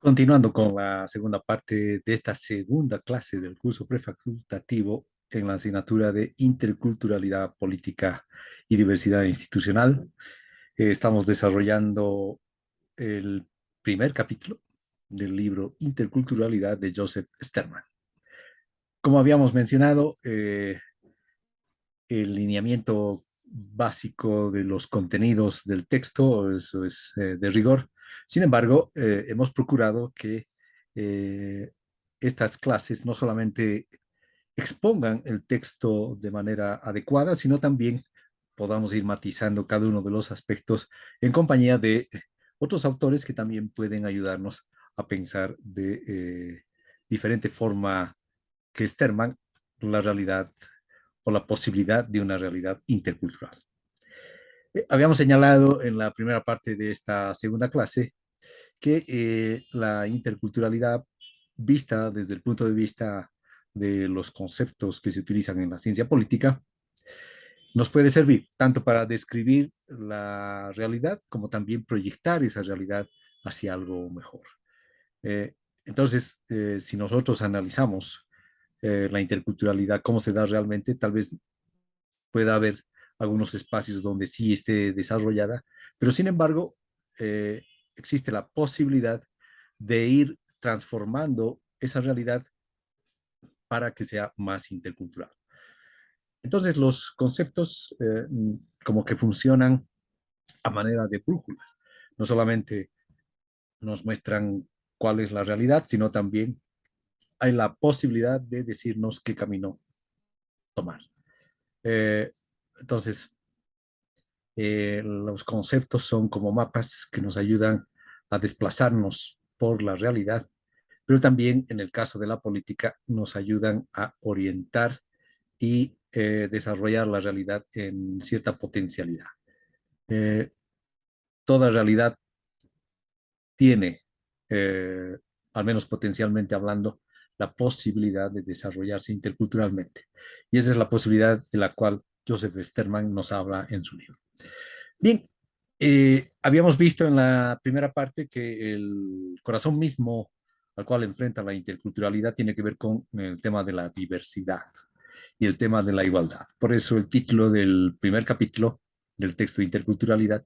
Continuando con la segunda parte de esta segunda clase del curso prefacultativo en la asignatura de Interculturalidad Política y Diversidad Institucional, estamos desarrollando el primer capítulo del libro Interculturalidad de Joseph Sterman. Como habíamos mencionado, el lineamiento básico de los contenidos del texto, eso es de rigor. Sin embargo, hemos procurado que eh, estas clases no solamente expongan el texto de manera adecuada, sino también podamos ir matizando cada uno de los aspectos en compañía de otros autores que también pueden ayudarnos a pensar de diferente forma que Sterman la realidad o la posibilidad de una realidad intercultural. Habíamos señalado en la primera parte de esta segunda clase que la interculturalidad vista desde el punto de vista de los conceptos que se utilizan en la ciencia política nos puede servir tanto para describir la realidad como también proyectar esa realidad hacia algo mejor. Eh, entonces, si nosotros analizamos la interculturalidad, cómo se da realmente, tal vez pueda haber algunos espacios donde sí esté desarrollada, pero sin embargo, eh, existe la posibilidad de ir transformando esa realidad para que sea más intercultural. Entonces, los conceptos como que funcionan a manera de brújulas. No solamente nos muestran cuál es la realidad, sino también hay la posibilidad de decirnos qué camino tomar. Eh, entonces, los conceptos son como mapas que nos ayudan a desplazarnos por la realidad, pero también en el caso de la política nos ayudan a orientar y desarrollar la realidad en cierta potencialidad. Eh, Toda realidad tiene, eh, al menos potencialmente hablando, la posibilidad de desarrollarse interculturalmente. Y esa es la posibilidad de la cual Joseph Sterman nos habla en su libro. Bien, habíamos visto en la primera parte que el corazón mismo al cual enfrenta la interculturalidad tiene que ver con el tema de la diversidad y el tema de la igualdad. Por eso el título del primer capítulo del texto de interculturalidad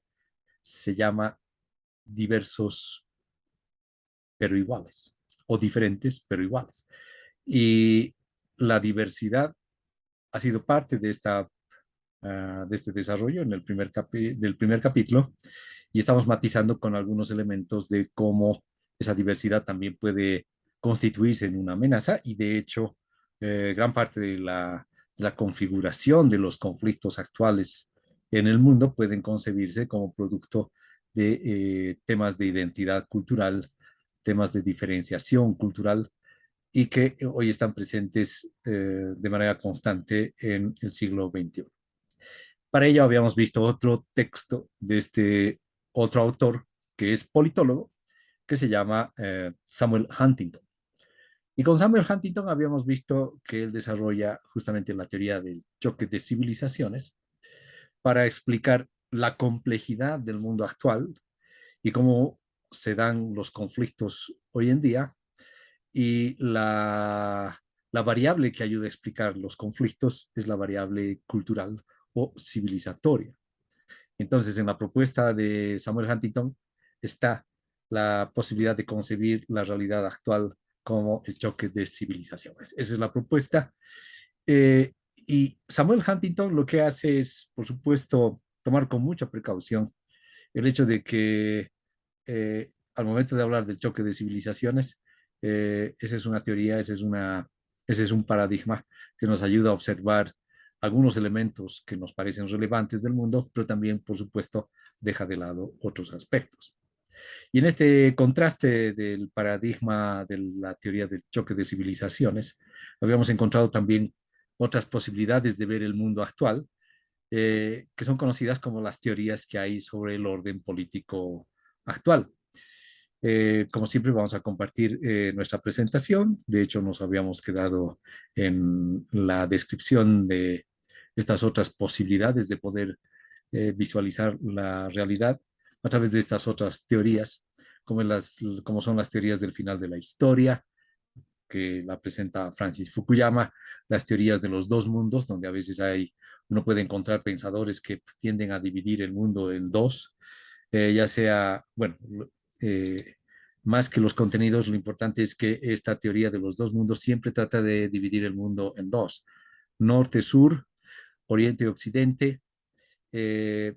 se llama Diversos pero iguales o diferentes pero iguales. Y la diversidad ha sido parte de de este desarrollo en el del primer capítulo y estamos matizando con algunos elementos de cómo esa diversidad también puede constituirse en una amenaza y de hecho gran parte de la configuración de los conflictos actuales en el mundo pueden concebirse como producto de temas de identidad cultural, temas de diferenciación cultural y que hoy están presentes de manera constante en el siglo XXI. Para ello habíamos visto otro texto de este otro autor que es politólogo, que se llama Samuel Huntington. Y con Samuel Huntington habíamos visto que él desarrolla justamente la teoría del choque de civilizaciones para explicar la complejidad del mundo actual y cómo se dan los conflictos hoy en día y la variable que ayuda a explicar los conflictos es la variable cultural o civilizatoria. Entonces, en la propuesta de Samuel Huntington está la posibilidad de concebir la realidad actual como el choque de civilizaciones. Esa es la propuesta. Y Samuel Huntington lo que hace es, por supuesto, tomar con mucha precaución el hecho de que al momento de hablar del choque de civilizaciones, esa es una teoría, ese es un paradigma que nos ayuda a observar algunos elementos que nos parecen relevantes del mundo, pero también, por supuesto, deja de lado otros aspectos. Y en este contraste del paradigma de la teoría del choque de civilizaciones, habíamos encontrado también otras posibilidades de ver el mundo actual, que son conocidas como las teorías que hay sobre el orden político actual. Como siempre, vamos a compartir nuestra presentación. De hecho, nos habíamos quedado en la descripción de estas otras posibilidades de poder visualizar la realidad a través de estas otras teorías. como son las teorías del final de la historia, que la presenta Francis Fukuyama, las teorías de los dos mundos, donde a veces uno puede encontrar pensadores que tienden a dividir el mundo en dos, ya sea, bueno, eh, más que los contenidos, lo importante es que esta teoría de los dos mundos siempre trata de dividir el mundo en dos, norte-sur, oriente-occidente, eh,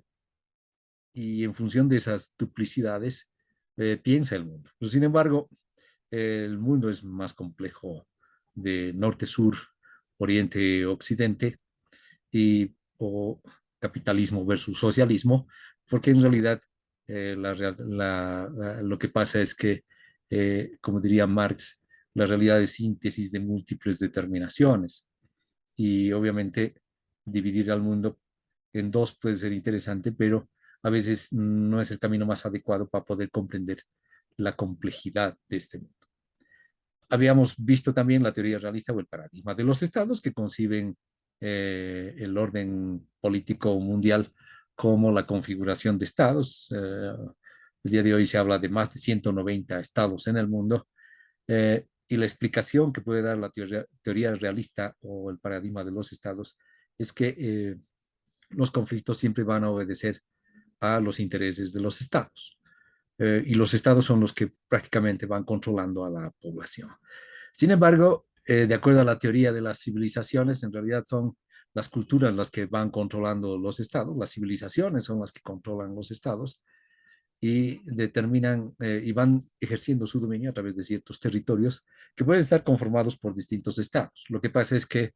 y en función de esas duplicidades piensa el mundo. Pero, sin embargo, el mundo es más complejo de norte-sur, oriente-occidente y o capitalismo versus socialismo, porque en realidad lo que pasa es que, como diría Marx, la realidad es síntesis de múltiples determinaciones y obviamente dividir al mundo en dos puede ser interesante, pero a veces no es el camino más adecuado para poder comprender la complejidad de este mundo. Habíamos visto también la teoría realista o el paradigma de los estados que conciben el orden político mundial como la configuración de estados. El día de hoy se habla de más de 190 estados en el mundo, y la explicación que puede dar la teoría realista o el paradigma de los estados es que los conflictos siempre van a obedecer a los intereses de los estados. Y los estados son los que prácticamente van controlando a la población. Sin embargo, de acuerdo a la teoría de las civilizaciones, en realidad son las culturas las que van controlando los estados, las civilizaciones son las que controlan los estados y determinan y van ejerciendo su dominio a través de ciertos territorios que pueden estar conformados por distintos estados. Lo que pasa es que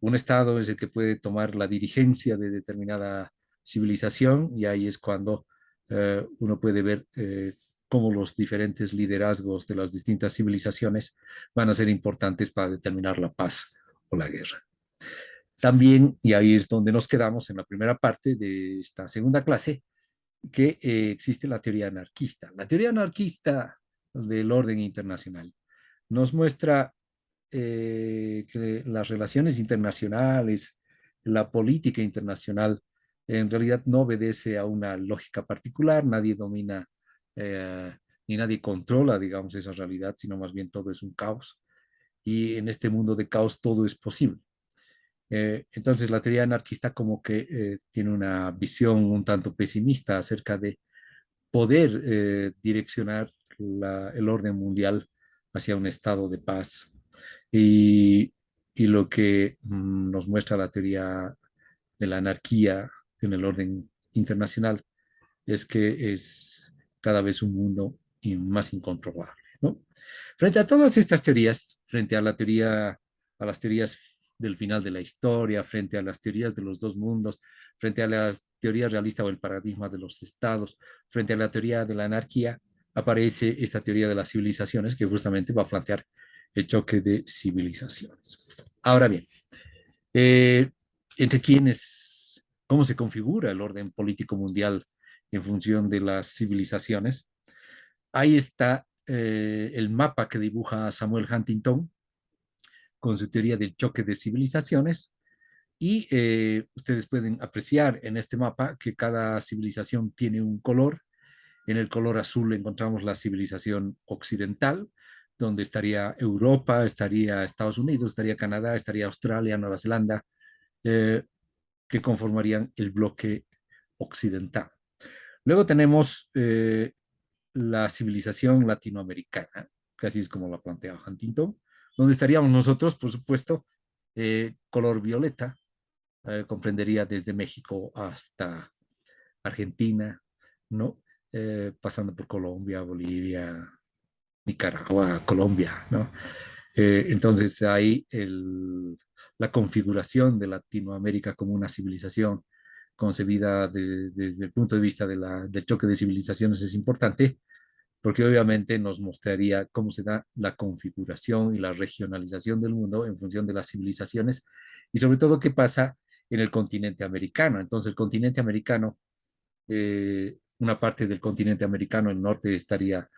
un estado es el que puede tomar la dirigencia de determinada civilización y ahí es cuando uno puede ver cómo los diferentes liderazgos de las distintas civilizaciones van a ser importantes para determinar la paz o la guerra. También, y ahí es donde nos quedamos en la primera parte de esta segunda clase, que existe la teoría anarquista. La teoría anarquista del orden internacional nos muestra que las relaciones internacionales, la política internacional, en realidad no obedece a una lógica particular, nadie domina eh, ni nadie controla, digamos, esa realidad, sino más bien todo es un caos. Y en este mundo de caos todo es posible. Entonces la teoría anarquista como que tiene una visión un tanto pesimista acerca de poder direccionar el orden mundial hacia un estado de paz. Y, y lo que nos muestra la teoría de la anarquía en el orden internacional es que es cada vez un mundo más incontrolable, ¿no? Frente a todas estas teorías, frente a a las teorías del final de la historia, frente a las teorías de los dos mundos, frente a las teorías realistas o el paradigma de los estados, frente a la teoría de la anarquía, aparece esta teoría de las civilizaciones que justamente va a plantear el choque de civilizaciones. Ahora bien, eh, entre quienes, cómo se configura el orden político mundial en función de las civilizaciones. Ahí está el mapa que dibuja Samuel Huntington con su teoría del choque de civilizaciones. Y ustedes pueden apreciar en este mapa que cada civilización tiene un color. En el color azul encontramos la civilización occidental, donde estaría Europa, estaría Estados Unidos, estaría Canadá, estaría Australia, Nueva Zelanda, eh, que conformarían el bloque occidental. Luego tenemos la civilización latinoamericana, que así es como la plantea Huntington, donde estaríamos nosotros, por supuesto, color violeta, comprendería desde México hasta Argentina, ¿no? Pasando por Colombia, Bolivia, Nicaragua, Colombia, ¿no? Entonces ahí la configuración de Latinoamérica como una civilización concebida desde el punto de vista del choque de civilizaciones es importante, porque obviamente nos mostraría cómo se da la configuración y la regionalización del mundo en función de las civilizaciones y sobre todo qué pasa en el continente americano. Entonces el continente americano, una parte del continente americano, el norte, estaría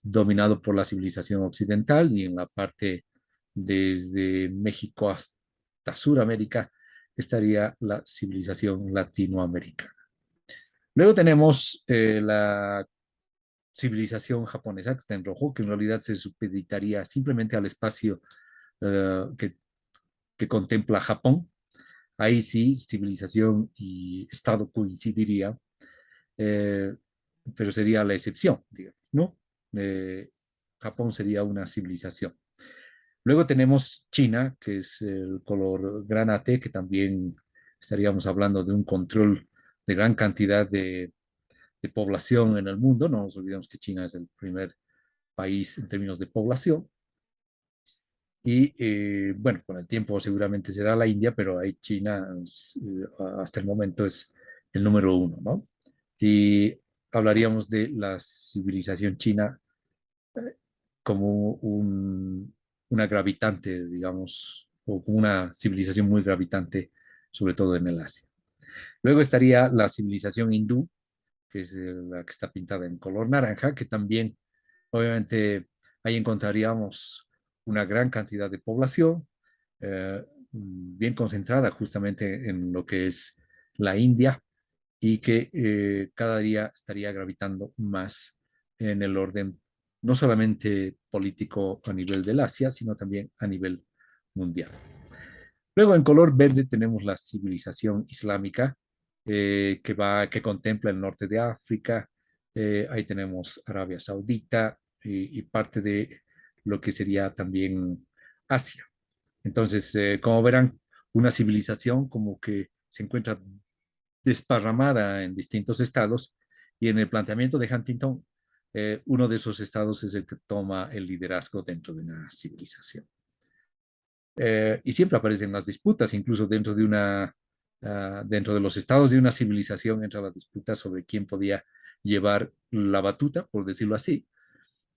dominado por la civilización occidental y en la parte desde México hasta Sudamérica estaría la civilización latinoamericana. Luego tenemos la civilización japonesa, que está en rojo, que en realidad se supeditaría simplemente al espacio que contempla Japón. Ahí sí, civilización y Estado coincidirían, eh, pero sería la excepción, digamos, ¿no? Eh, Japón sería una civilización. Luego tenemos China, que es el color granate, que también estaríamos hablando de un control de gran cantidad de población en el mundo. No nos olvidemos que China es el primer país en términos de población. Y bueno, con el tiempo seguramente será la India, pero ahí China hasta el momento es el número uno, ¿no? Y hablaríamos de la civilización china como una gravitante, digamos, o como una civilización muy gravitante, sobre todo en el Asia. Luego estaría la civilización hindú, que es la que está pintada en color naranja, que también, obviamente, ahí encontraríamos una gran cantidad de población, bien concentrada justamente en lo que es la India y que cada día estaría gravitando más en el orden no solamente político a nivel del Asia, sino también a nivel mundial. Luego, en color verde tenemos la civilización islámica que contempla el norte de África. Ahí tenemos Arabia Saudita y parte de lo que sería también Asia. Entonces, como verán, una civilización como que se encuentra desparramada en distintos estados y en el planteamiento de Huntington, uno de esos estados es el que toma el liderazgo dentro de una civilización. Y siempre aparecen las disputas, incluso dentro de los estados de una civilización entra la disputa sobre quién podía llevar la batuta, por decirlo así.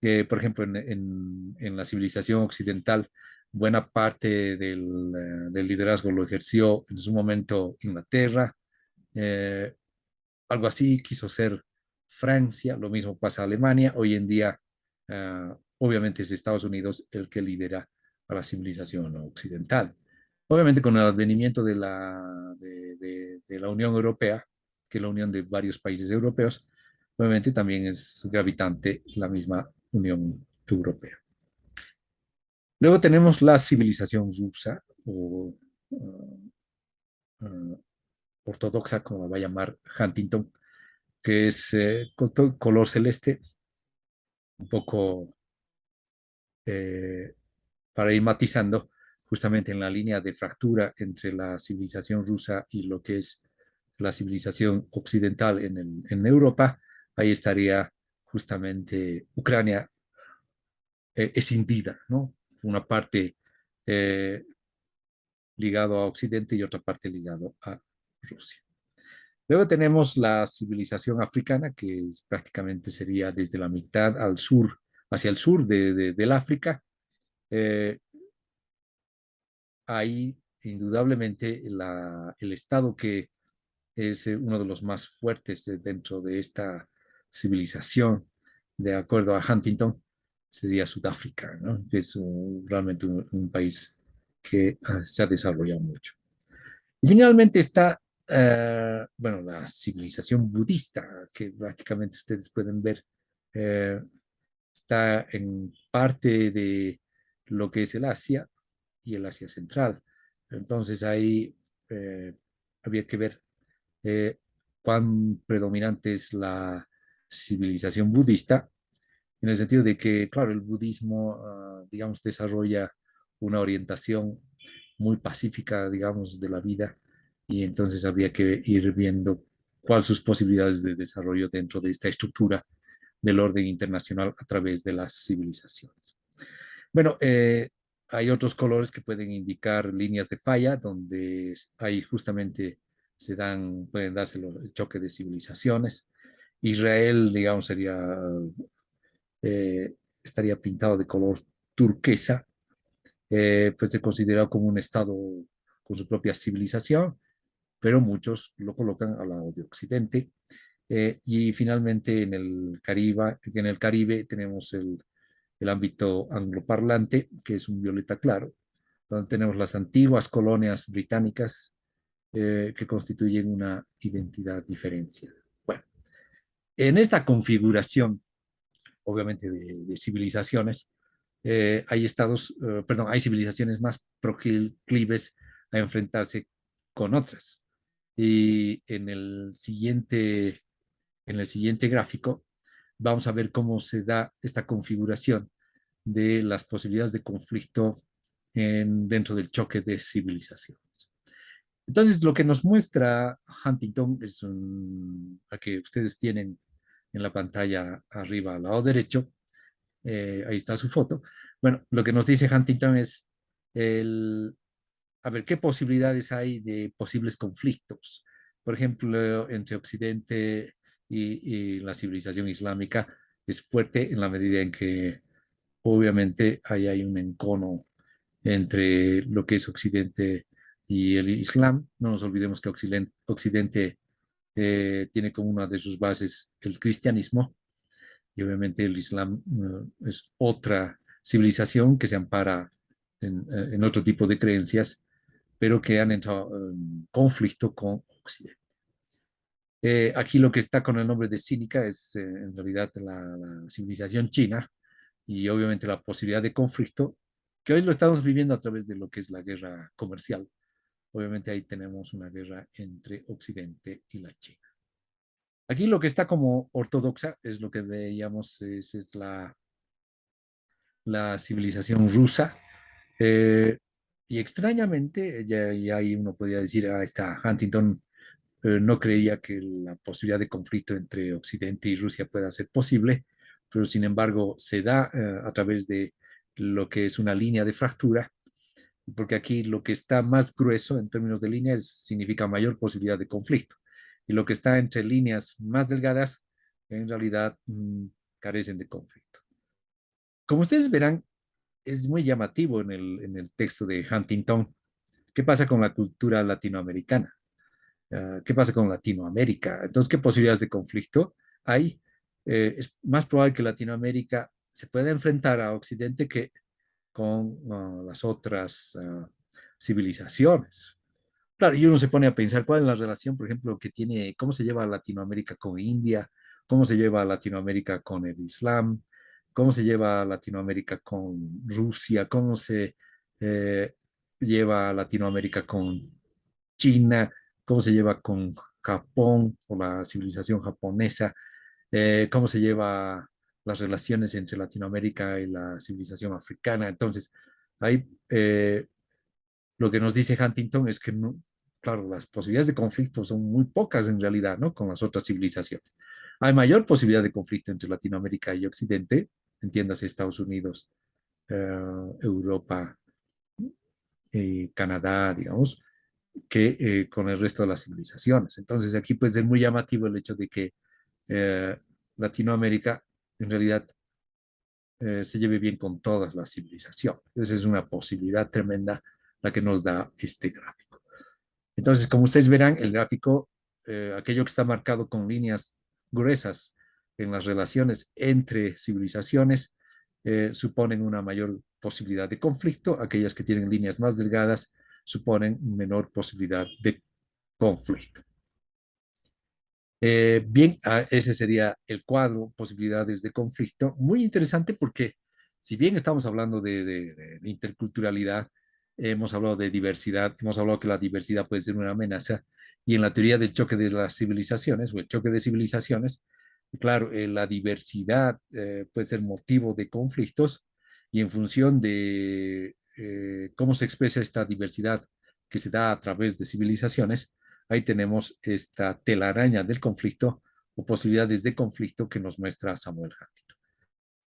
Por ejemplo, en la civilización occidental, buena parte del liderazgo lo ejerció en su momento Inglaterra, eh, algo así quiso ser Francia, lo mismo pasa a Alemania, hoy en día obviamente es Estados Unidos el que lidera a la civilización occidental. Obviamente con el advenimiento de la Unión Europea, que es la unión de varios países europeos, obviamente también es gravitante la misma Unión Europea. Luego tenemos la civilización rusa o uh, ortodoxa, como la va a llamar Huntington, que es color celeste, un poco eh, para ir matizando justamente en la línea de fractura entre la civilización rusa y lo que es la civilización occidental en Europa. Ahí estaría justamente Ucrania escindida, ¿no? Una parte eh, ligado a Occidente y otra parte ligado a Rusia. Luego tenemos la civilización africana, que prácticamente sería desde la mitad al sur, hacia el sur del África. Eh, Ahí, indudablemente, el estado que es uno de los más fuertes dentro de esta civilización, de acuerdo a Huntington, sería Sudáfrica, ¿no? Que es realmente un país que se ha desarrollado mucho. Y finalmente está, bueno, la civilización budista, que prácticamente ustedes pueden ver, eh, está en parte de lo que es el Asia y el Asia Central. Entonces ahí había que ver eh, cuán predominante es la civilización budista, en el sentido de que, claro, el budismo, digamos, desarrolla una orientación muy pacífica, digamos, de la vida, y entonces habría que ir viendo cuáles sus posibilidades de desarrollo dentro de esta estructura del orden internacional a través de las civilizaciones. Bueno, hay otros colores que pueden indicar líneas de falla, donde ahí justamente pueden darse el choque de civilizaciones. Israel, digamos, estaría pintado de color turquesa, pues se considera como un estado con su propia civilización, pero muchos lo colocan al lado de Occidente. Y finalmente en el Caribe tenemos el ámbito angloparlante, que es un violeta claro, donde tenemos las antiguas colonias británicas que constituyen una identidad diferenciada. Bueno, en esta configuración obviamente de civilizaciones, hay estados, perdón, hay civilizaciones más proclives a enfrentarse con otras. Y en el siguiente gráfico vamos a ver cómo se da esta configuración de las posibilidades de conflicto dentro del choque de civilizaciones. Entonces, lo que nos muestra Huntington es a que ustedes tienen en la pantalla arriba al lado derecho, ahí está su foto. Bueno, lo que nos dice Huntington es a ver qué posibilidades hay de posibles conflictos. Por ejemplo, entre Occidente y la civilización islámica es fuerte en la medida en que obviamente ahí hay un encono entre lo que es Occidente y el Islam. No nos olvidemos que Occidente tiene como una de sus bases el cristianismo y obviamente el Islam es otra civilización que se ampara en otro tipo de creencias, pero que han entrado en conflicto con Occidente. Aquí lo que está con el nombre de cínica es en realidad la civilización china y obviamente la posibilidad de conflicto, que hoy lo estamos viviendo a través de lo que es la guerra comercial. Obviamente ahí tenemos una guerra entre Occidente y la China. Aquí lo que está como ortodoxa es lo que veíamos, es la civilización rusa. Eh, y extrañamente, ya ahí uno podría decir, está Huntington no creía que la posibilidad de conflicto entre Occidente y Rusia pueda ser posible, pero sin embargo se da a través de lo que es una línea de fractura, porque aquí lo que está más grueso en términos de líneas significa mayor posibilidad de conflicto, y lo que está entre líneas más delgadas en realidad carecen de conflicto. Como ustedes verán, es muy llamativo en el texto de Huntington. ¿Qué pasa con la cultura latinoamericana? ¿Qué pasa con Latinoamérica? Entonces, ¿qué posibilidades de conflicto hay? Es más probable que Latinoamérica se pueda enfrentar a Occidente que con las otras civilizaciones. Claro, y uno se pone a pensar cuál es la relación, por ejemplo, que tiene, cómo se lleva Latinoamérica con India, cómo se lleva Latinoamérica con el Islam, cómo se lleva Latinoamérica con Rusia, cómo se eh, lleva Latinoamérica con China, cómo se lleva con Japón o la civilización japonesa, cómo se lleva las relaciones entre Latinoamérica y la civilización africana. Entonces, ahí lo que nos dice Huntington es que, no, claro, las posibilidades de conflicto son muy pocas en realidad, ¿no? Con las otras civilizaciones. Hay mayor posibilidad de conflicto entre Latinoamérica y Occidente, entiéndase Estados Unidos, Europa, Canadá, digamos, que con el resto de las civilizaciones. Entonces aquí pues es muy llamativo el hecho de que eh, Latinoamérica en realidad se lleve bien con todas las civilizaciones. Esa es una posibilidad tremenda la que nos da este gráfico. Entonces, como ustedes verán, el gráfico, aquello que está marcado con líneas gruesas en las relaciones entre civilizaciones, suponen una mayor posibilidad de conflicto. Aquellas que tienen líneas más delgadas suponen menor posibilidad de conflicto. Bien, ese sería el cuadro, posibilidades de conflicto. Muy interesante porque si bien estamos hablando de interculturalidad, hemos hablado de diversidad, hemos hablado que la diversidad puede ser una amenaza y en la teoría del choque de las civilizaciones o el choque de civilizaciones, claro, la diversidad puede ser motivo de conflictos y en función de cómo se expresa esta diversidad que se da a través de civilizaciones, ahí tenemos esta telaraña del conflicto o posibilidades de conflicto que nos muestra Samuel Huntington.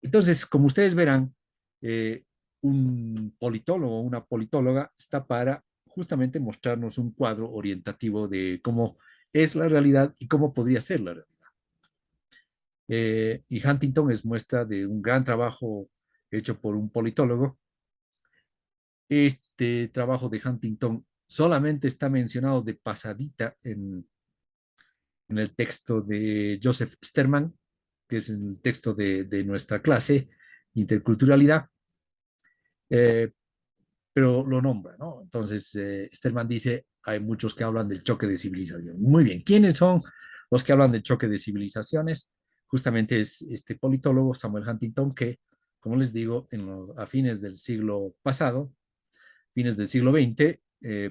Entonces, como ustedes verán, eh, un politólogo o una politóloga está para justamente mostrarnos un cuadro orientativo de cómo es la realidad y cómo podría ser la realidad. Y Huntington es muestra de un gran trabajo hecho por un politólogo. Este trabajo de Huntington solamente está mencionado de pasadita en el texto de Joseph Sterman, que es el texto de nuestra clase, Interculturalidad, eh, pero lo nombra, ¿no? Entonces, Sterman dice, hay muchos que hablan del choque de civilizaciones. Muy bien, ¿quiénes son los que hablan del choque de civilizaciones? justamente es este politólogo Samuel Huntington que, como les digo, a fines del siglo pasado, fines del siglo XX,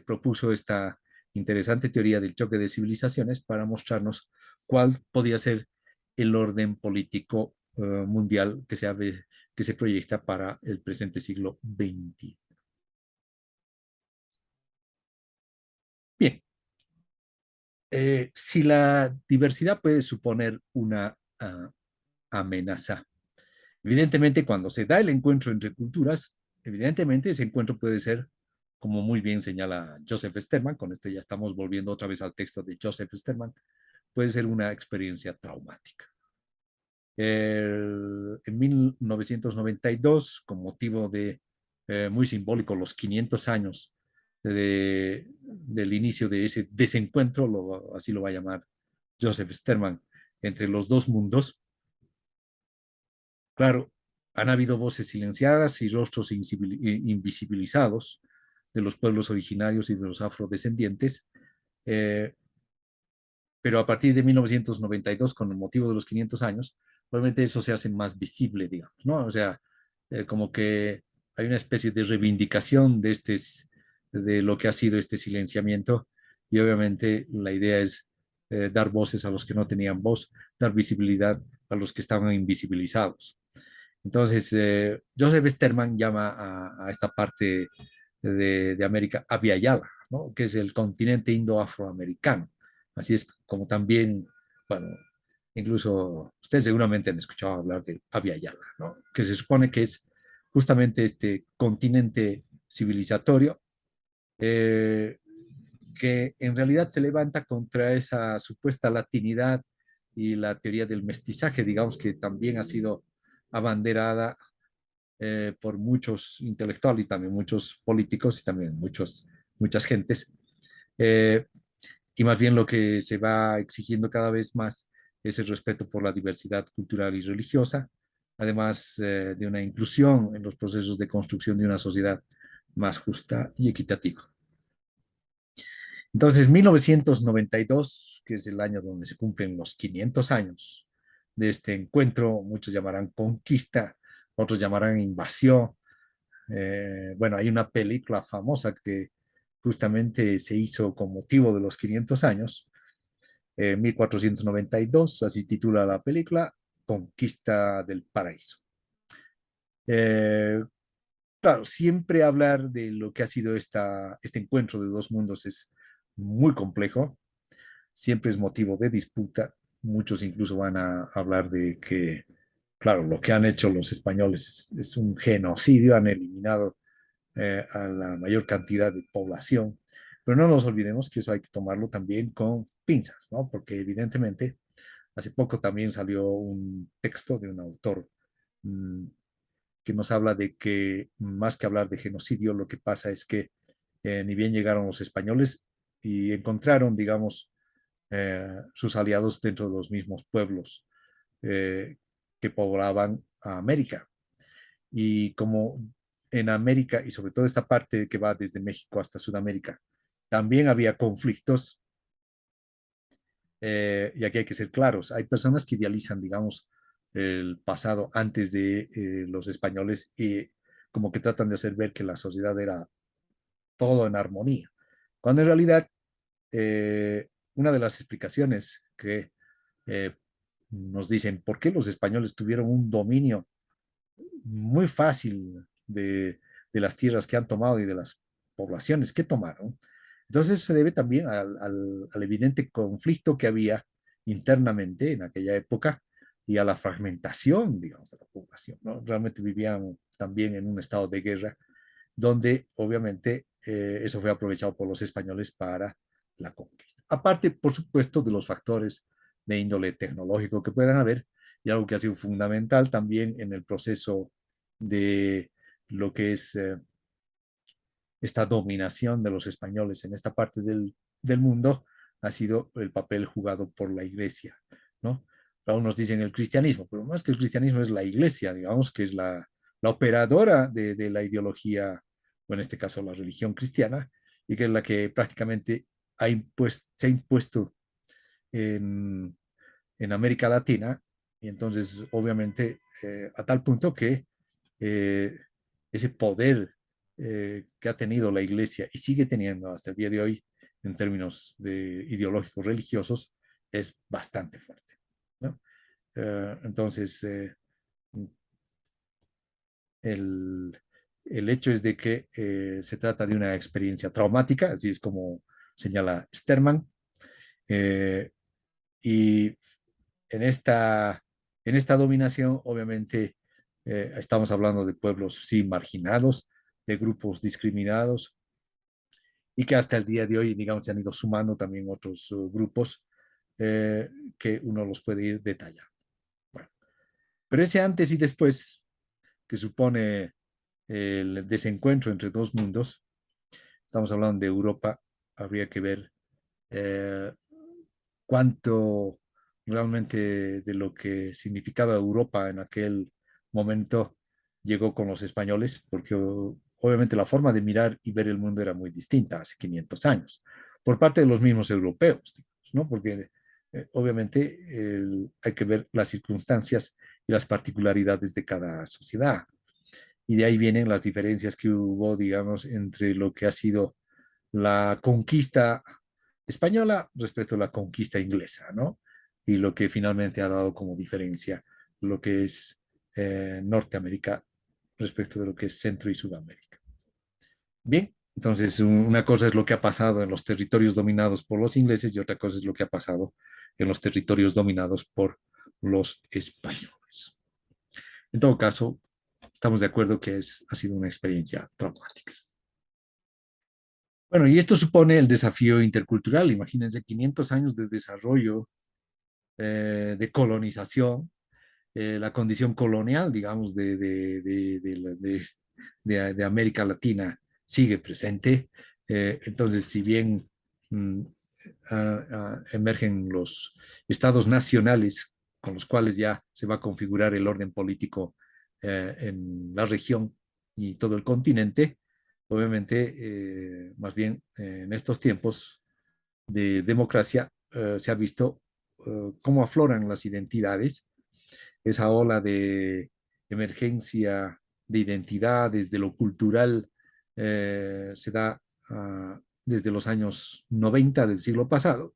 propuso esta interesante teoría del choque de civilizaciones para mostrarnos cuál podía ser el orden político mundial que se proyecta para el presente siglo XX. Bien, si la diversidad puede suponer una amenaza, evidentemente cuando se da el encuentro entre culturas, evidentemente ese encuentro puede ser, como muy bien señala Joseph Sterman, con esto ya estamos volviendo otra vez al texto de Joseph Sterman, puede ser una experiencia traumática. En 1992, con motivo de, muy simbólico, los 500 años del inicio de ese desencuentro, así lo va a llamar Joseph Sterman, entre los dos mundos, claro, han habido voces silenciadas y rostros invisibilizados de los pueblos originarios y de los afrodescendientes, eh, pero a partir de 1992, con el motivo de los 500 años, probablemente eso se hace más visible, digamos, ¿no? O sea, como que hay una especie de reivindicación de lo que ha sido este silenciamiento y obviamente la idea es dar voces a los que no tenían voz, dar visibilidad a los que estaban invisibilizados. Entonces, Joseph Sterman llama a esta parte de América Abya Yala, ¿no? Que es el continente indo-afroamericano. Así es como también, bueno, incluso ustedes seguramente han escuchado hablar de Abya Yala, ¿no? Que se supone que es justamente este continente civilizatorio eh, que en realidad se levanta contra esa supuesta latinidad y la teoría del mestizaje, digamos que también ha sido abanderada por muchos intelectuales y también muchos políticos y también muchas gentes. Eh, y más bien lo que se va exigiendo cada vez más es el respeto por la diversidad cultural y religiosa, además de una inclusión en los procesos de construcción de una sociedad más justa y equitativa. Entonces, 1992, que es el año donde se cumplen los 500 años de este encuentro, muchos llamarán conquista, otros llamarán invasión, bueno, hay una película famosa que justamente se hizo con motivo de los 500 años, 1492, así titula la película, Conquista del Paraíso. Eh, claro, siempre hablar de lo que ha sido este encuentro de dos mundos es muy complejo, siempre es motivo de disputa. Muchos incluso van a hablar de que, claro, lo que han hecho los españoles es un genocidio, han eliminado a la mayor cantidad de población. Pero no nos olvidemos que eso hay que tomarlo también con pinzas, ¿no? Porque evidentemente hace poco también salió un texto de un autor mmm, que nos habla de que más que hablar de genocidio, lo que pasa es que ni bien llegaron los españoles y encontraron, digamos, sus aliados dentro de los mismos pueblos que poblaban a América. Y como en América, y sobre todo esta parte que va desde México hasta Sudamérica, también había conflictos, y aquí hay que ser claros, hay personas que idealizan, digamos, el pasado antes de los españoles y como que tratan de hacer ver que la sociedad era todo en armonía, cuando en realidad una de las explicaciones que eh, nos dicen por qué los españoles tuvieron un dominio muy fácil de las tierras que han tomado y de las poblaciones que tomaron. Entonces se debe también al evidente conflicto que había internamente en aquella época y a la fragmentación, digamos, de la población, ¿no? Realmente vivían también en un estado de guerra donde obviamente eso fue aprovechado por los españoles para la conquista. Aparte, por supuesto, de los factores de índole tecnológico que puedan haber y algo que ha sido fundamental también en el proceso de lo que es esta dominación de los españoles en esta parte del mundo ha sido el papel jugado por la iglesia, ¿no? Algunos dicen el cristianismo, pero más que el cristianismo es la iglesia, digamos que es la operadora de la ideología, o en este caso la religión cristiana, y que es la que prácticamente se ha impuesto en, en América Latina Y entonces, obviamente, a tal punto que eh, ese poder que ha tenido la Iglesia y sigue teniendo hasta el día de hoy en términos de ideológicos religiosos es bastante fuerte, ¿no? Entonces, el, el hecho es de que se trata de una experiencia traumática, así es como señala Sterman, eh, y en en esta dominación, obviamente, estamos hablando de pueblos, sí, marginados, de grupos discriminados, y que hasta el día de hoy, digamos, se han ido sumando también otros grupos que uno los puede ir detallando. Bueno, pero ese antes y después, que supone el desencuentro entre dos mundos, estamos hablando de Europa, habría que ver eh, cuánto realmente de lo que significaba Europa en aquel momento llegó con los españoles, porque obviamente la forma de mirar y ver el mundo era muy distinta hace 500 años, por parte de los mismos europeos, digamos, ¿no? Porque obviamente hay que ver las circunstancias y las particularidades de cada sociedad. Y de ahí vienen las diferencias que hubo, digamos, entre lo que ha sido la conquista española respecto a la conquista inglesa, ¿no? Y lo que finalmente ha dado como diferencia lo que es Norteamérica respecto de lo que es Centro y Sudamérica. Bien, entonces una cosa es lo que ha pasado en los territorios dominados por los ingleses y otra cosa es lo que ha pasado en los territorios dominados por los españoles. En todo caso, estamos de acuerdo que ha sido una experiencia traumática. Bueno, y esto supone el desafío intercultural. Imagínense 500 años de desarrollo, de colonización, la condición colonial, digamos, de América Latina sigue presente. Entonces, si bien mm, emergen los estados nacionales con los cuales ya se va a configurar el orden político en la región y todo el continente, obviamente, más bien en estos tiempos de democracia se ha visto cómo afloran las identidades, esa ola de emergencia de identidades, de lo cultural, se da desde los años 90 del siglo pasado.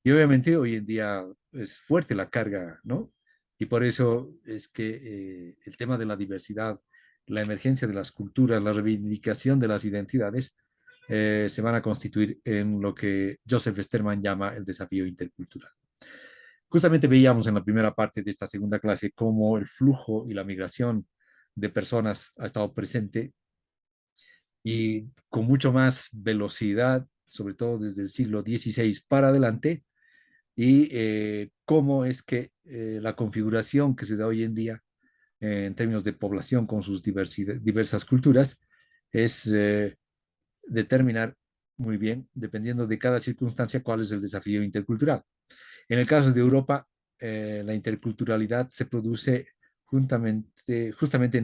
Y obviamente hoy en día es fuerte la carga, ¿no? Y por eso es que el tema de la diversidad, la emergencia de las culturas, la reivindicación de las identidades, se van a constituir en lo que Joseph Sterman llama el desafío intercultural. Justamente veíamos en la primera parte de esta segunda clase cómo el flujo y la migración de personas ha estado presente y con mucho más velocidad, sobre todo desde el siglo XVI para adelante, y cómo es que la configuración que se da hoy en día en términos de población con sus diversas culturas es determinar muy bien, dependiendo de cada circunstancia, cuál es el desafío intercultural. En el caso de Europa, la interculturalidad se produce justamente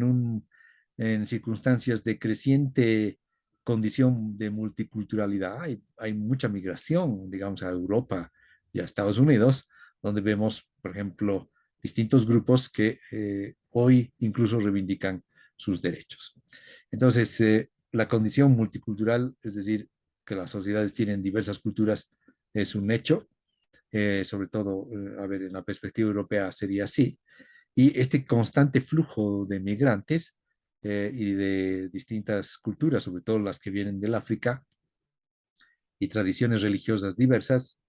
en circunstancias de creciente condición de multiculturalidad. Hay mucha migración, digamos, a Europa y a Estados Unidos, donde vemos, por ejemplo, distintos grupos que hoy incluso reivindican sus derechos. Entonces, la condición multicultural, es decir, que las sociedades tienen diversas culturas, es un hecho, sobre todo, a ver, en la perspectiva europea sería así. Y este constante flujo de migrantes y de distintas culturas, sobre todo las que vienen del África, y tradiciones religiosas diversas,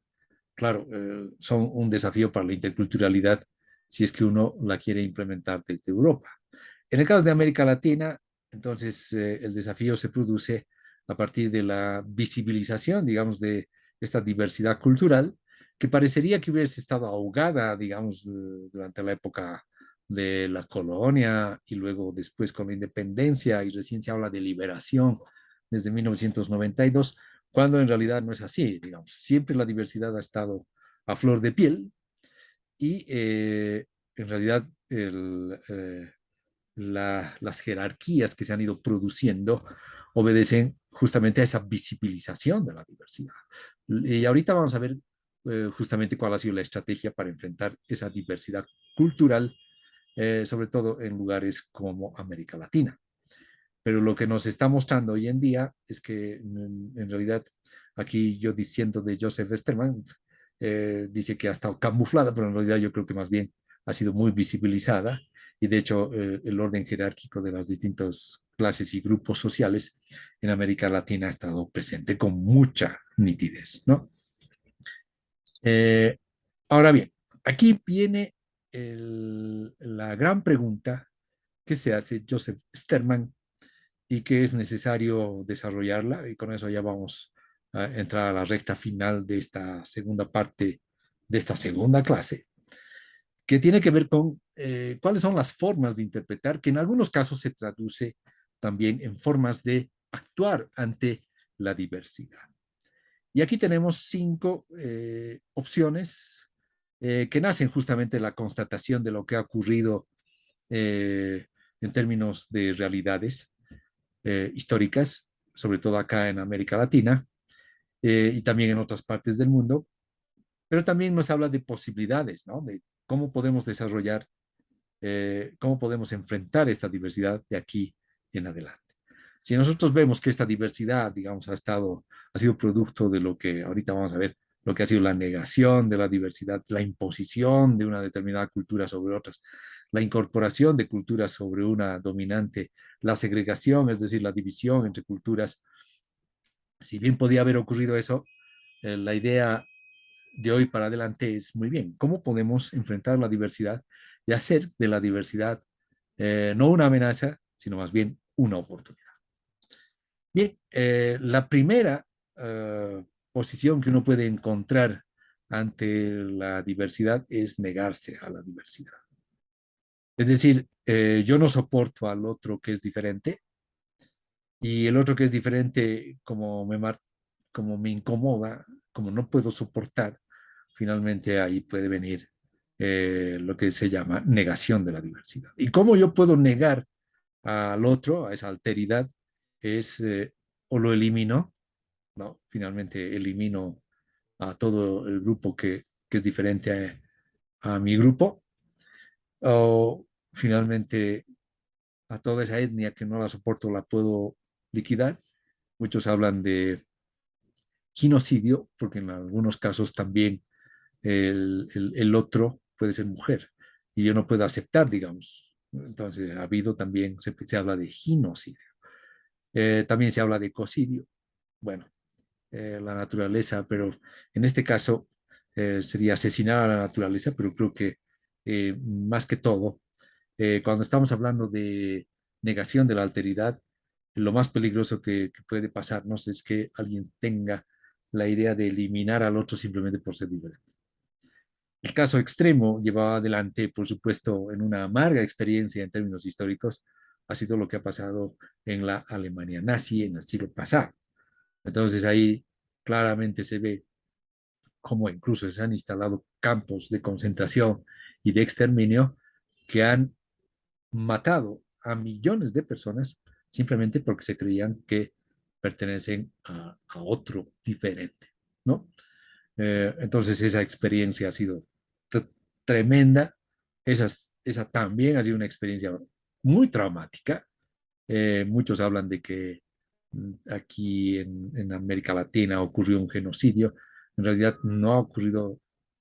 claro, son un desafío para la interculturalidad si es que uno la quiere implementar desde Europa. En el caso de América Latina, entonces el desafío se produce a partir de la visibilización, digamos, de esta diversidad cultural que parecería que hubiese estado ahogada, digamos, durante la época de la colonia y luego después con la independencia y recién se habla de liberación desde 1992, cuando en realidad no es así, digamos. Siempre la diversidad ha estado a flor de piel y en realidad las jerarquías que se han ido produciendo obedecen justamente a esa visibilización de la diversidad. Y ahorita vamos a ver justamente cuál ha sido la estrategia para enfrentar esa diversidad cultural, sobre todo en lugares como América Latina. Pero lo que nos está mostrando hoy en día es que en realidad aquí yo diciendo de Joseph Westermann, dice que ha estado camuflada, pero en realidad yo creo que más bien ha sido muy visibilizada y de hecho el orden jerárquico de las distintas clases y grupos sociales en América Latina ha estado presente con mucha nitidez, ¿no? Eh, Ahora bien, aquí viene la gran pregunta que se hace Joseph Sterman y que es necesario desarrollarla, y con eso ya vamos a entrar a la recta final de esta segunda parte de esta segunda clase, que tiene que ver con cuáles son las formas de interpretar, que en algunos casos se traduce también en formas de actuar ante la diversidad. Y aquí tenemos 5 opciones que nacen justamente de la constatación de lo que ha ocurrido en términos de realidades históricas, sobre todo acá en América Latina y también en otras partes del mundo, pero también nos habla de posibilidades, ¿no? De cómo podemos desarrollar, cómo podemos enfrentar esta diversidad de aquí en adelante. Si nosotros vemos que esta diversidad, digamos, ha sido producto de lo que ahorita vamos a ver, lo que ha sido la negación de la diversidad, la imposición de una determinada cultura sobre otras, la incorporación de culturas sobre una dominante, la segregación, es decir, la división entre culturas. Si bien podía haber ocurrido eso, la idea de hoy para adelante es muy bien, ¿cómo podemos enfrentar la diversidad y hacer de la diversidad no una amenaza, sino más bien una oportunidad? Bien, la primera posición que uno puede encontrar ante la diversidad es negarse a la diversidad. Es decir, yo no soporto al otro que es diferente y el otro que es diferente, como me incomoda, como no puedo soportar, finalmente ahí puede venir lo que se llama negación de la diversidad. ¿Y cómo yo puedo negar al otro, a esa alteridad? Es o lo elimino, ¿no? Finalmente elimino a todo el grupo que es diferente a mi grupo, o finalmente a toda esa etnia que no la soporto la puedo liquidar. Muchos hablan de genocidio, porque en algunos casos también el otro puede ser mujer y yo no puedo aceptar, digamos. Entonces, ha habido también, se habla de genocidio. También se habla de ecocidio. Bueno, la naturaleza, pero en este caso sería asesinar a la naturaleza, pero creo que más que todo, cuando estamos hablando de negación de la alteridad, lo más peligroso que puede pasarnos es que alguien tenga la idea de eliminar al otro simplemente por ser diferente. El caso extremo, llevado adelante, por supuesto, en una amarga experiencia en términos históricos, ha sido lo que ha pasado en la Alemania nazi en el siglo pasado. Entonces ahí claramente se ve cómo incluso se han instalado campos de concentración y de exterminio que han matado a millones de personas simplemente porque se creían que pertenecen a otro diferente, ¿no? Entonces esa experiencia ha sido tremenda, esa también ha sido una experiencia muy traumática. Muchos hablan de que aquí en América Latina ocurrió un genocidio. En realidad no ha ocurrido,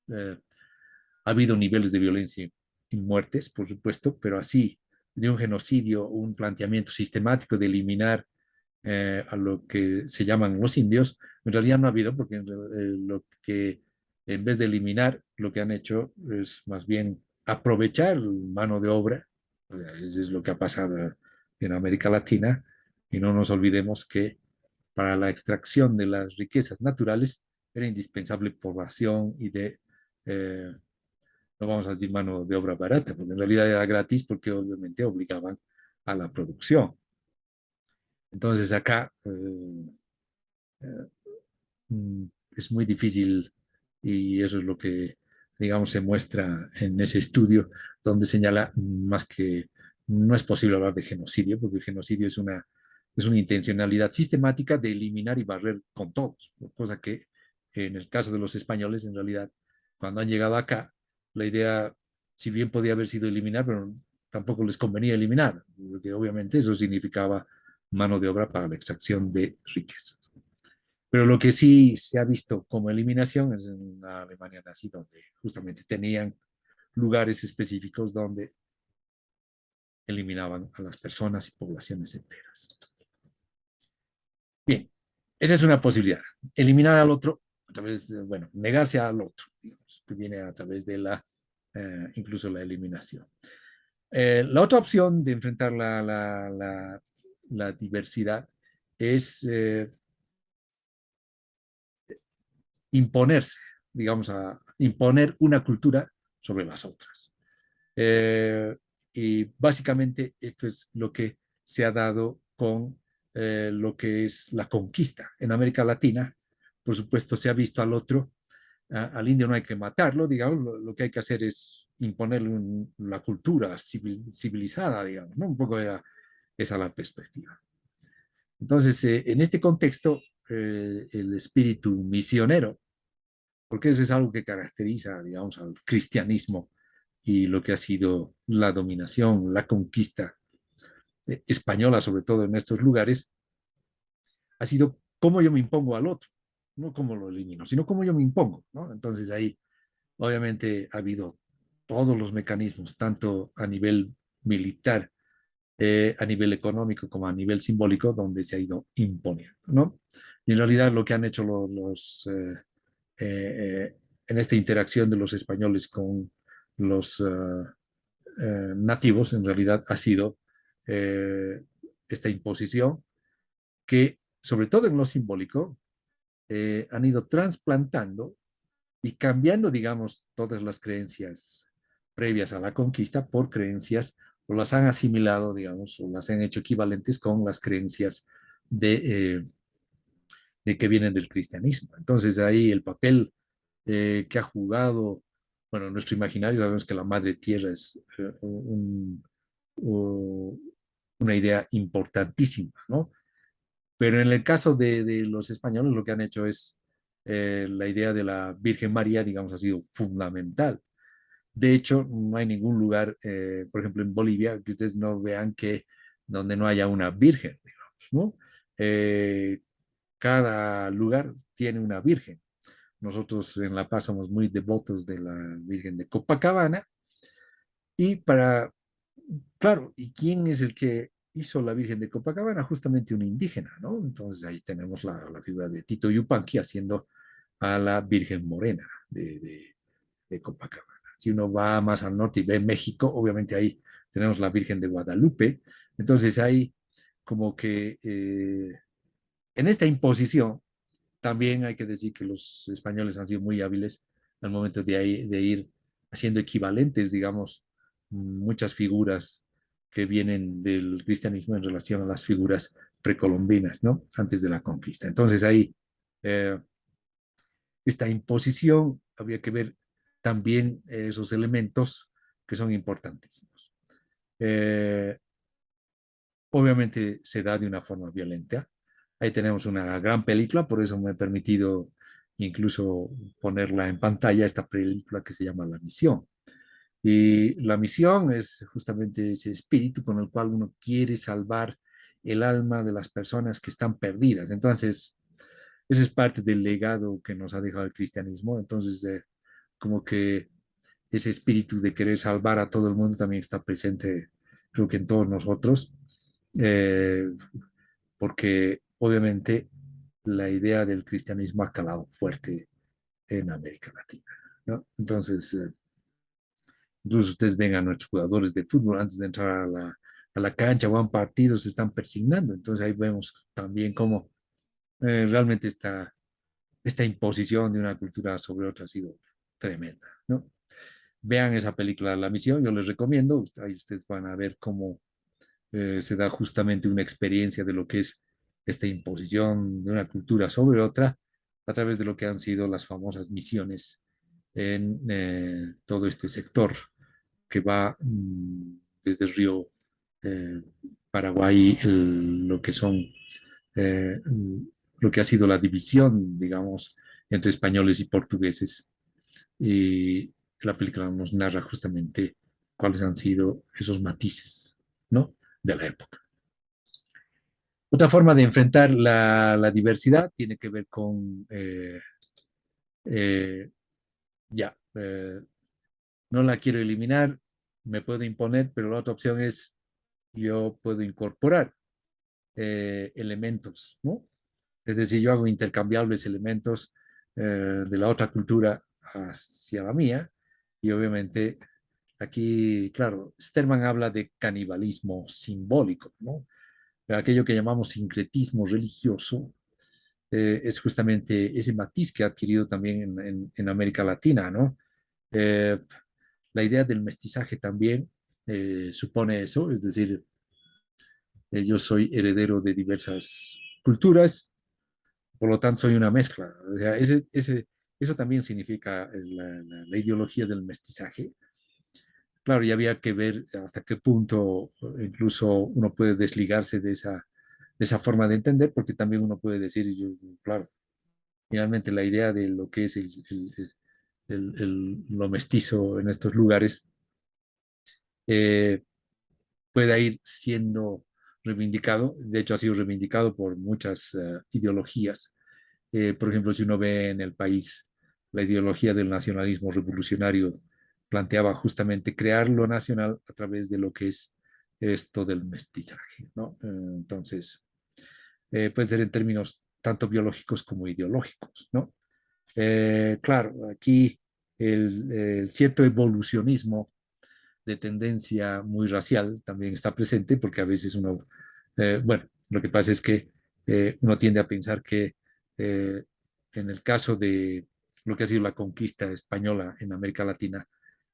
ha habido niveles de violencia y muertes, por supuesto, pero así de un genocidio, un planteamiento sistemático de eliminar a lo que se llaman los indios, en realidad no ha habido, porque lo que en vez de eliminar, lo que han hecho es más bien aprovechar mano de obra. Eso es lo que ha pasado en América Latina, y no nos olvidemos que para la extracción de las riquezas naturales era indispensable población y eh, no vamos a decir mano de obra barata, porque en realidad era gratis porque obviamente obligaban a la producción. Entonces acá mm, es muy difícil y eso es lo que, digamos, se muestra en ese estudio donde señala más que no es posible hablar de genocidio, porque el genocidio es una intencionalidad sistemática de eliminar y barrer con todos, cosa que en el caso de los españoles, en realidad, cuando han llegado acá, la idea si bien podía haber sido eliminar, pero tampoco les convenía eliminar, porque obviamente eso significaba mano de obra para la extracción de riquezas. Pero lo que sí se ha visto como eliminación es en una Alemania nazi, donde justamente tenían lugares específicos donde eliminaban a las personas y poblaciones enteras. Bien, esa es una posibilidad. Eliminar al otro a través de, bueno, negarse al otro, digamos, que viene a través de incluso la eliminación. La otra opción de enfrentar la diversidad es imponerse, digamos, a imponer una cultura sobre las otras. Eh, y básicamente esto es lo que se ha dado con lo que es la conquista. En América Latina, por supuesto, se ha visto al otro, al indio no hay que matarlo, digamos, lo que hay que hacer es imponerle la cultura civilizada, digamos, ¿no? Un poco esa la perspectiva. Entonces, en este contexto, el espíritu misionero, porque eso es algo que caracteriza, digamos, al cristianismo y lo que ha sido la dominación, la conquista española, sobre todo en estos lugares, ha sido cómo yo me impongo al otro, no cómo lo elimino, sino cómo yo me impongo, ¿no? Entonces ahí, obviamente, ha habido todos los mecanismos, tanto a nivel militar, a nivel económico como a nivel simbólico, donde se ha ido imponiendo, ¿no? Y en realidad lo que han hecho en esta interacción de los españoles con los nativos, en realidad ha sido eh, esta imposición que, sobre todo en lo simbólico, han ido trasplantando y cambiando, digamos, todas las creencias previas a la conquista por creencias o las han asimilado, digamos, o las han hecho equivalentes con las creencias de que vienen del cristianismo. Entonces ahí el papel que ha jugado, bueno, en nuestro imaginario sabemos que la madre tierra es una idea importantísima, ¿no? Pero en el caso de los españoles lo que han hecho es la idea de la Virgen María, digamos, ha sido fundamental. De hecho, no hay ningún lugar, por ejemplo, en Bolivia, que ustedes no vean que donde no haya una virgen, digamos, ¿no? Eh, cada lugar tiene una virgen. Nosotros en La Paz somos muy devotos de la Virgen de Copacabana y claro, ¿y quién es el que hizo la Virgen de Copacabana? Justamente un indígena, ¿no? Entonces ahí tenemos la figura de Tito Yupanqui haciendo a la Virgen Morena de Copacabana. Si uno va más al norte y ve México, obviamente ahí tenemos la Virgen de Guadalupe. Entonces ahí como que en esta imposición también hay que decir que los españoles han sido muy hábiles al momento de ir haciendo equivalentes, digamos, muchas figuras que vienen del cristianismo en relación a las figuras precolombinas, ¿no? Antes de la conquista. Entonces ahí, eh, esta imposición, habría que ver también esos elementos que son importantísimos. Eh, Obviamente se da de una forma violenta. Ahí tenemos una gran película, por eso me he permitido incluso ponerla en pantalla, esta película que se llama La Misión. Y la misión es justamente ese espíritu con el cual uno quiere salvar el alma de las personas que están perdidas. Entonces, ese es parte del legado que nos ha dejado el cristianismo. Entonces, como que ese espíritu de querer salvar a todo el mundo también está presente, creo que en todos nosotros, eh, porque obviamente la idea del cristianismo ha calado fuerte en América Latina, ¿no? Entonces, incluso ustedes ven a nuestros jugadores de fútbol antes de entrar a la cancha o a un partido, se están persignando. Entonces ahí vemos también cómo realmente esta imposición de una cultura sobre otra ha sido tremenda, ¿no? Vean esa película La Misión, yo les recomiendo, ahí ustedes van a ver cómo se da justamente una experiencia de lo que es esta imposición de una cultura sobre otra a través de lo que han sido las famosas misiones en todo este sector que va desde el río eh, Paraguay, lo que son, eh, lo que ha sido la división, digamos, entre españoles y portugueses. Y la película nos narra justamente cuáles han sido esos matices, ¿no? De la época. Otra forma de enfrentar la diversidad tiene que ver con, eh, ya, no la quiero eliminar, me puedo imponer, pero la otra opción es yo puedo incorporar elementos, ¿no? Es decir, yo hago intercambiables elementos de la otra cultura hacia la mía y obviamente aquí, claro, Sterman habla de canibalismo simbólico, ¿no? Aquello que llamamos sincretismo religioso es justamente ese matiz que ha adquirido también en América Latina, ¿no? Eh, la idea del mestizaje también supone eso, es decir, yo soy heredero de diversas culturas, por lo tanto soy una mezcla. O sea, eso también significa la ideología del mestizaje. Claro, y había que ver hasta qué punto incluso uno puede desligarse de esa forma de entender, porque también uno puede decir, yo, claro, finalmente la idea de lo que es lo mestizo en estos lugares eh, pueda ir siendo reivindicado, de hecho ha sido reivindicado por muchas ideologías. Por ejemplo, si uno ve en el país la ideología del nacionalismo revolucionario, planteaba justamente crear lo nacional a través de lo que es esto del mestizaje, ¿no? Entonces, puede ser en términos tanto biológicos como ideológicos, ¿no? Claro, aquí el cierto evolucionismo de tendencia muy racial también está presente porque a veces uno, bueno, lo que pasa es que uno tiende a pensar que eh, en el caso de lo que ha sido la conquista española en América Latina,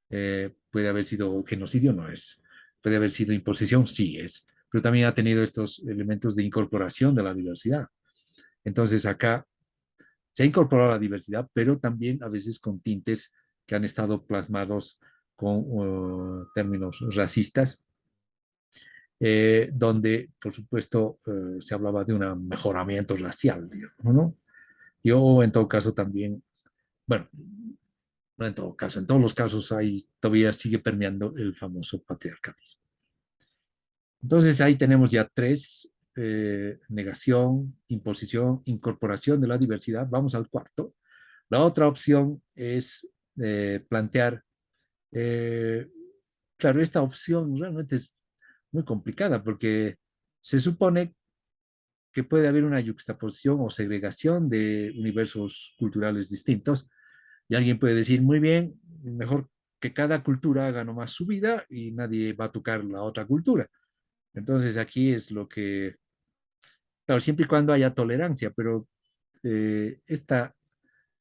puede haber sido genocidio, no es, puede haber sido imposición, sí es, pero también ha tenido estos elementos de incorporación de la diversidad. Entonces acá se ha incorporado la diversidad, pero también a veces con tintes que han estado plasmados con términos racistas, donde, por supuesto, se hablaba de un mejoramiento racial, digamos, ¿no? Yo, en todo caso, también, bueno, no en todo caso, en todos los casos hay, todavía sigue permeando el famoso patriarcalismo. Entonces, ahí tenemos ya tres, negación, imposición, incorporación de la diversidad. Vamos al cuarto. La otra opción es plantear, eh, claro, esta opción realmente es muy complicada porque se supone que puede haber una yuxtaposición o segregación de universos culturales distintos y alguien puede decir, muy bien, mejor que cada cultura haga nomás su vida y nadie va a tocar la otra cultura. Entonces aquí es lo que, claro, siempre y cuando haya tolerancia, pero esta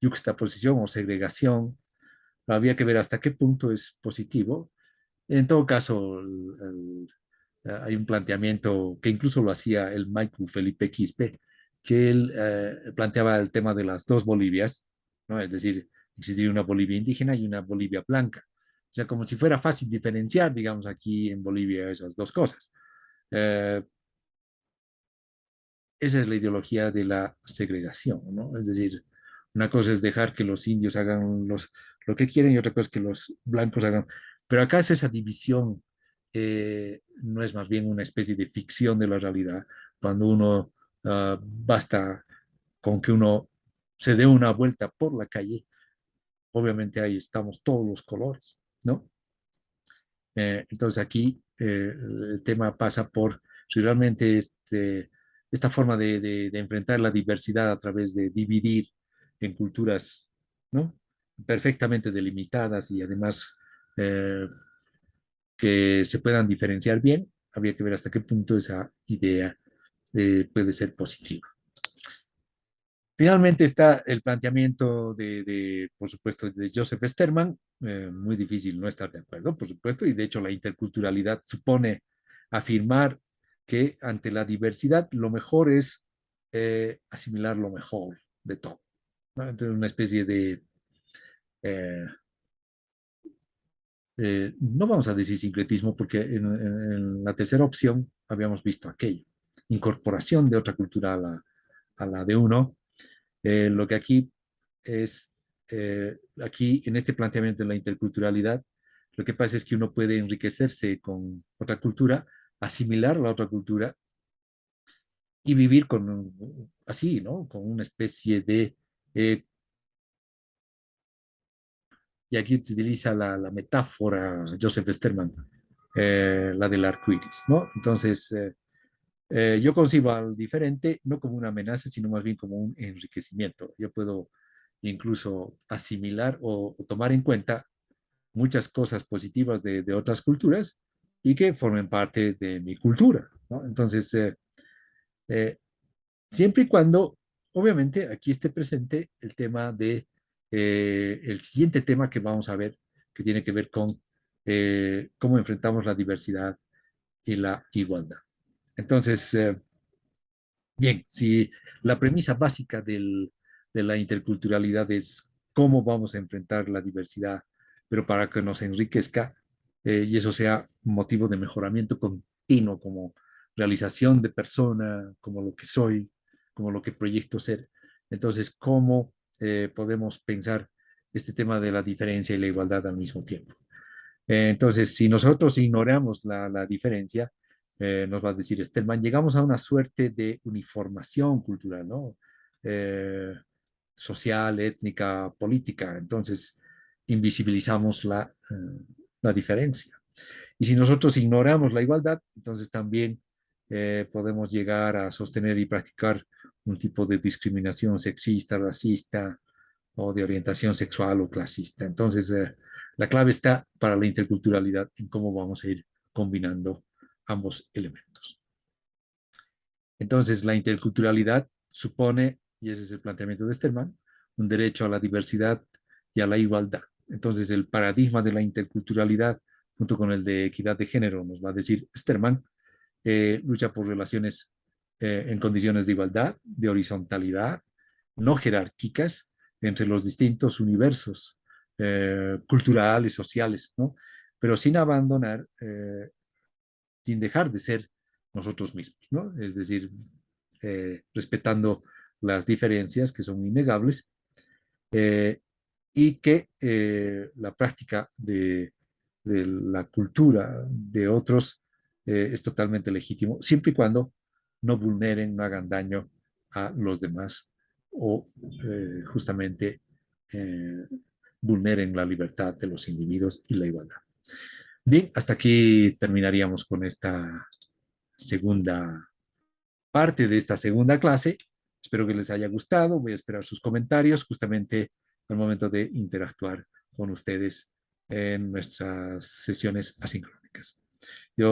yuxtaposición o segregación había que ver hasta qué punto es positivo. En todo caso, hay un planteamiento que incluso lo hacía el Michael Felipe Quispe, que él planteaba el tema de las dos Bolivias, ¿no? Es decir, existir una Bolivia indígena y una Bolivia blanca. O sea, como si fuera fácil diferenciar, digamos, aquí en Bolivia esas dos cosas. Eh, Esa es la ideología de la segregación, ¿no? Es decir, una cosa es dejar que los indios hagan lo que quieren y otra cosa es que los blancos hagan. Pero acá es esa división, no es más bien una especie de ficción de la realidad, cuando uno basta con que uno se dé una vuelta por la calle, obviamente ahí estamos todos los colores, ¿no? Entonces aquí el tema pasa por si realmente esta forma de enfrentar la diversidad a través de dividir en culturas, ¿no? Perfectamente delimitadas y además eh, que se puedan diferenciar bien, habría que ver hasta qué punto esa idea puede ser positiva. Finalmente está el planteamiento por supuesto, de Joseph Sterman, muy difícil no estar de acuerdo, por supuesto, y de hecho la interculturalidad supone afirmar que ante la diversidad lo mejor es asimilar lo mejor de todo, ¿no? Entonces una especie eh, no vamos a decir sincretismo, porque en la tercera opción habíamos visto aquello, incorporación de otra cultura a la de uno. Lo que aquí es aquí en este planteamiento de la interculturalidad, lo que pasa es que uno puede enriquecerse con otra cultura, asimilar la otra cultura y vivir así, ¿no? Con una especie de, eh, y aquí se utiliza la metáfora Joseph Sterman, la del arco iris, ¿no? Entonces, yo concibo al diferente no como una amenaza, sino más bien como un enriquecimiento. Yo puedo incluso asimilar o tomar en cuenta muchas cosas positivas de otras culturas y que formen parte de mi cultura, ¿no? Entonces, eh, siempre y cuando, obviamente, aquí esté presente el tema de, el siguiente tema que vamos a ver, que tiene que ver con cómo enfrentamos la diversidad y la igualdad. Entonces, bien, si la premisa básica de la interculturalidad es cómo vamos a enfrentar la diversidad, pero para que nos enriquezca y eso sea motivo de mejoramiento continuo, como realización de persona, como lo que soy, como lo que proyecto ser. Entonces, ¿cómo podemos pensar este tema de la diferencia y la igualdad al mismo tiempo? Entonces, si nosotros ignoramos la diferencia, nos va a decir Stelman, llegamos a una suerte de uniformación cultural, ¿no? Eh, social, étnica, política. Entonces, invisibilizamos la diferencia. Y si nosotros ignoramos la igualdad, entonces también podemos llegar a sostener y practicar un tipo de discriminación sexista, racista o de orientación sexual o clasista. Entonces, la clave está para la interculturalidad en cómo vamos a ir combinando ambos elementos. Entonces, la interculturalidad supone, y ese es el planteamiento de Sterman, un derecho a la diversidad y a la igualdad. Entonces, el paradigma de la interculturalidad, junto con el de equidad de género, nos va a decir Sterman, lucha por relaciones en condiciones de igualdad, de horizontalidad, no jerárquicas entre los distintos universos culturales, sociales, ¿no? Pero sin abandonar, sin dejar de ser nosotros mismos, ¿no? Es decir, respetando las diferencias que son innegables eh, y que la práctica de la cultura de otros es totalmente legítimo, siempre y cuando no vulneren, no hagan daño a los demás o justamente eh, vulneren la libertad de los individuos y la igualdad. Bien, hasta aquí terminaríamos con esta segunda parte de esta segunda clase. Espero que les haya gustado. Voy a esperar sus comentarios justamente al momento de interactuar con ustedes en nuestras sesiones asincrónicas. Yo